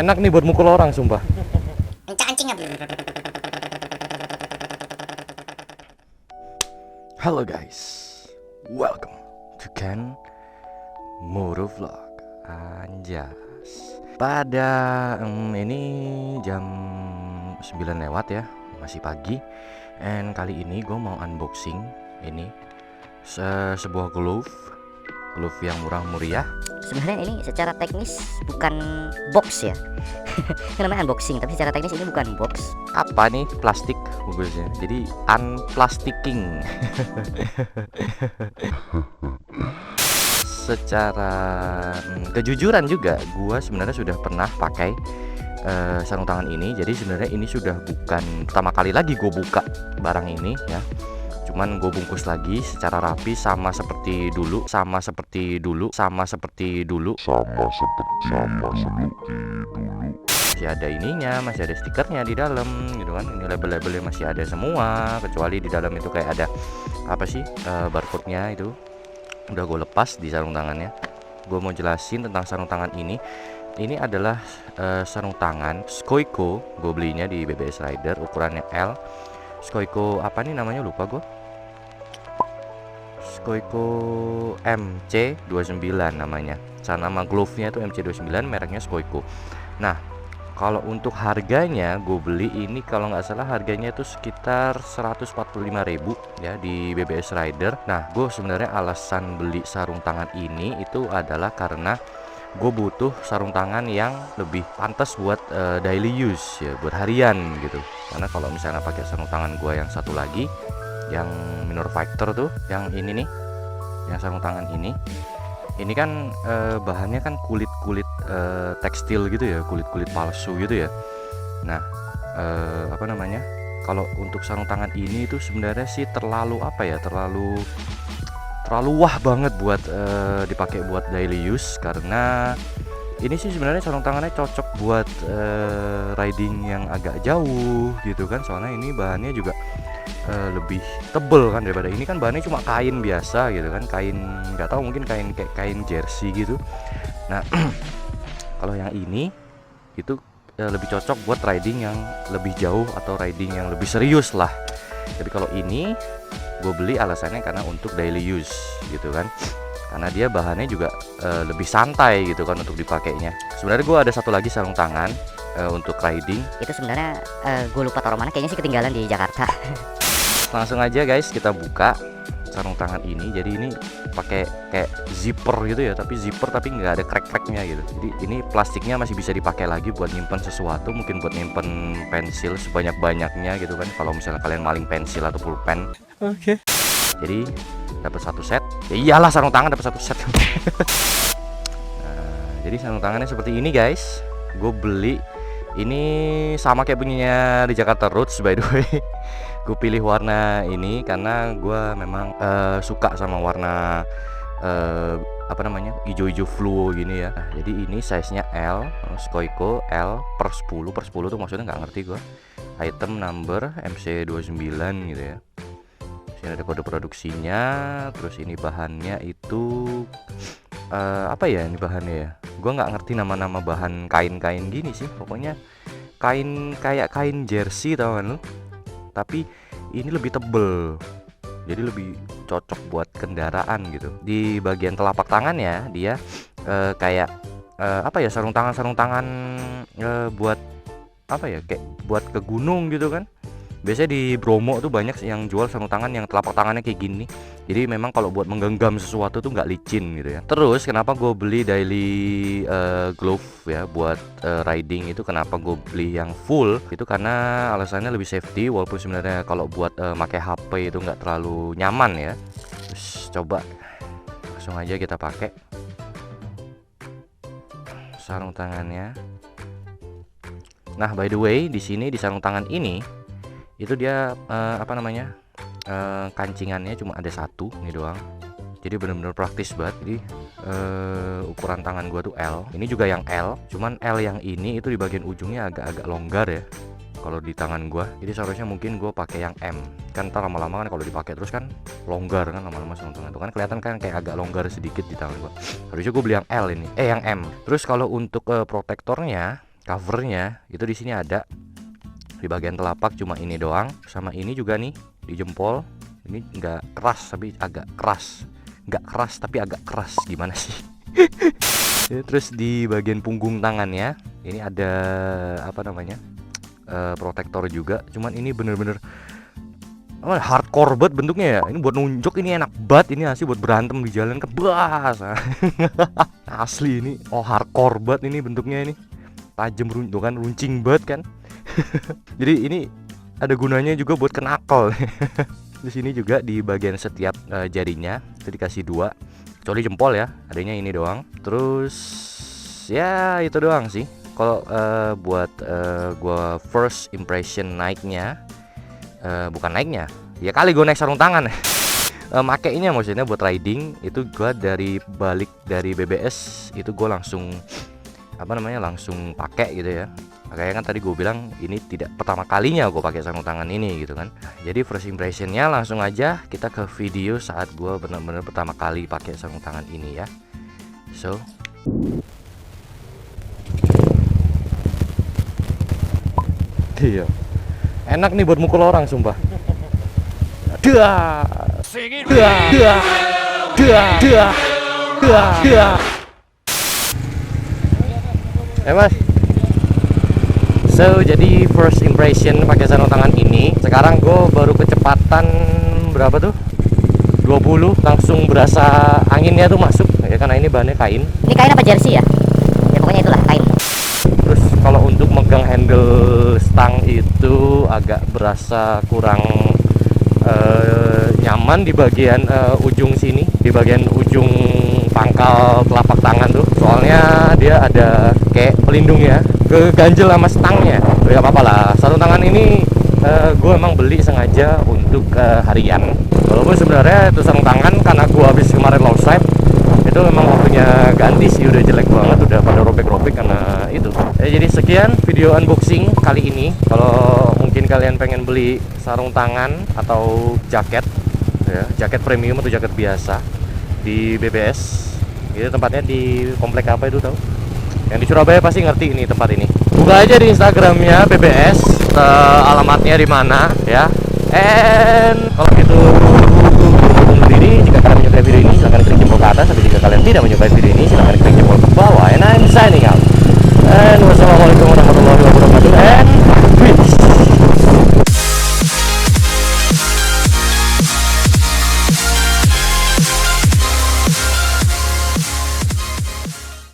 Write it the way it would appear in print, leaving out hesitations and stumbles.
Enak nih buat mukul orang sumpah. Halo guys, welcome to Ken Moro Vlog. Anjas. Pada ini jam 9 lewat ya, masih pagi. And kali ini gue mau unboxing ini sebuah glove yang murah meriah. Sebenarnya ini secara teknis bukan box ya. Namanya unboxing, tapi secara teknis ini bukan box. Apa nih, plastik bagusnya. Jadi unplastiking. Secara kejujuran juga, gua sebenarnya sudah pernah pakai sarung tangan ini. Jadi sebenarnya ini sudah bukan pertama kali lagi gue buka barang ini ya. Cuman gue bungkus lagi secara rapi sama seperti dulu. Masih ada ininya, masih ada stikernya di dalam gitu kan. Ini label-labelnya masih ada semua, kecuali di dalam itu kayak ada apa sih, barcode-nya itu udah gue lepas di sarung tangannya. Gue mau jelasin tentang sarung tangan ini. Ini adalah sarung tangan Skoiko. Gue belinya di BBS Rider, ukurannya L. Skoiko apa nih namanya, lupa gue. Skoiko MC29 namanya. Nama glove-nya itu MC29, mereknya Skoiko. Nah, kalau untuk harganya, gue beli ini kalau nggak salah harganya itu sekitar 145.000 ya di BBS Rider. Nah, gue sebenarnya alasan beli sarung tangan ini itu adalah karena gue butuh sarung tangan yang lebih pantas buat daily use ya, buat harian gitu. Karena kalau misalnya pakai sarung tangan gue yang satu lagi, yang Minor Fighter tuh, yang ini nih, yang sarung tangan ini kan bahannya kan kulit tekstil gitu ya, kulit palsu gitu ya. Nah, apa namanya, kalau untuk sarung tangan ini itu sebenarnya sih terlalu apa ya, terlalu wah banget buat dipakai buat daily use. Karena ini sih sebenarnya sarung tangannya cocok buat riding yang agak jauh gitu kan. Soalnya ini bahannya juga lebih tebel kan daripada ini kan bahannya cuma kain biasa gitu kan, kain nggak tahu, mungkin kain kayak kain jersey gitu. Nah, kalau yang ini itu lebih cocok buat riding yang lebih jauh atau riding yang lebih serius lah. Tapi kalau ini gue beli alasannya karena untuk daily use gitu kan, karena dia bahannya juga lebih santai gitu kan untuk dipakainya. Sebenarnya gue ada satu lagi sarung tangan untuk riding. Itu sebenarnya gue lupa taruh mana, kayaknya sih ketinggalan di Jakarta. Langsung aja guys, kita buka sarung tangan ini. Jadi ini pakai kayak zipper gitu ya, tapi zipper tapi nggak ada crack-cracknya gitu. Jadi ini plastiknya masih bisa dipakai lagi buat nyimpen sesuatu, mungkin buat nyimpen pensil sebanyak-banyaknya gitu kan, kalau misalnya kalian maling pensil atau pulpen. Oke. Jadi dapat satu set. Ya iyalah, sarung tangan dapat satu set. Nah, jadi sarung tangannya seperti ini guys. Gue beli ini sama kayak punyanya di Jakarta Roots by the way. Gue pilih warna ini karena gue memang suka sama warna apa namanya, hijau-hijau fluo gini ya. Nah, jadi ini size nya L, Skoiko L per 10 tuh maksudnya nggak ngerti gue. Item number MC29 gitu ya. Sini ada kode produksinya. Terus ini bahannya itu apa ya ini bahannya ya, gue nggak ngerti nama-nama bahan kain-kain gini sih. Pokoknya kain kayak kain jersey tau kan lu, tapi ini lebih tebel, jadi lebih cocok buat kendaraan gitu. Di bagian telapak tangan ya, dia kayak apa ya, sarung tangan buat apa ya, kayak buat ke gunung gitu kan. Biasanya di Bromo tuh banyak yang jual sarung tangan yang telapak tangannya kayak gini. Jadi memang kalau buat menggenggam sesuatu tuh nggak licin gitu ya. Terus kenapa gue beli daily glove ya buat riding itu, kenapa gue beli yang full itu karena alasannya lebih safety. Walaupun sebenarnya kalau buat pakai HP itu nggak terlalu nyaman ya. Terus coba langsung aja kita pakai sarung tangannya. Nah, by the way, di sini di sarung tangan ini itu dia apa namanya, kancingannya cuma ada satu ini doang. Jadi bener-bener praktis banget. Jadi ukuran tangan gua tuh L. Ini juga yang L, cuman L yang ini itu di bagian ujungnya agak-agak longgar ya kalau di tangan gua. Jadi seharusnya mungkin gua pakai yang M. Kan ntar lama-lama kan kalau dipakai terus kan longgar kan lama-lama sarung tangan itu kan kelihatan kan kayak agak longgar sedikit di tangan gua. Harusnya gua beli yang L ini, yang M. Terus kalau untuk protektornya covernya itu di sini ada di bagian telapak, cuma ini doang, sama ini juga nih di jempol. Ini nggak keras tapi agak keras, nggak keras tapi agak keras, gimana sih? Terus di bagian punggung tangannya ini ada apa namanya, protektor juga, cuman ini bener-bener hardcore banget bentuknya ya. Ini buat nunjuk, ini enak banget, ini asli buat berantem di jalan kebas. Asli ini, hardcore banget ini bentuknya, ini tajam kan, runcing banget kan. Jadi ini ada gunanya juga buat kenakal. Di sini juga di bagian setiap jarinya itu dikasih 2, kecuali jempol ya, adanya ini doang. Terus ya itu doang sih. Kalau buat gua first impression naiknya, bukan naiknya, ya kali gue naik sarung tangan. Makainya maksudnya buat riding itu gua dari balik dari BBS itu gue langsung apa namanya, langsung pakai gitu ya. Kayak kan tadi gue bilang ini tidak pertama kalinya gue pakai sarung tangan ini gitu kan. Jadi first impressionnya langsung aja kita ke video saat gue benar-benar pertama kali pakai sarung tangan ini ya. So iya, enak nih buat mukul orang sumpah. Dah, Mas. So jadi first impression pakai sarung tangan ini, sekarang gue baru kecepatan berapa tuh? 20, langsung berasa anginnya tuh masuk ya, karena ini bahannya kain. Ini kain apa jersey ya? Ya pokoknya itulah kain. Terus kalau untuk megang handle stang itu agak berasa kurang nyaman di bagian ujung sini, di bagian ujung pangkal telapak tangan tuh, soalnya dia ada kayak pelindungnya, keganjel sama stangnya. Ya apa-apa lah, sarung tangan ini gue emang beli sengaja untuk harian. Walaupun sebenarnya itu sarung tangan karena gue habis kemarin low side, itu memang waktunya ganti sih, udah jelek banget, udah pada robek-robek karena itu. Jadi sekian video unboxing kali ini. Kalau mungkin kalian pengen beli sarung tangan atau jaket ya, jaket premium atau jaket biasa di BBS, itu tempatnya di komplek apa itu tahu? Yang di Surabaya pasti ngerti ini tempat ini. Buka aja di Instagramnya BBS, alamatnya di mana ya. And kalau gitu undur diri. Jika kalian menyukai video ini silahkan klik jempol ke atas, tapi jika kalian tidak menyukai video ini silahkan klik jempol ke bawah. And I'm signing out.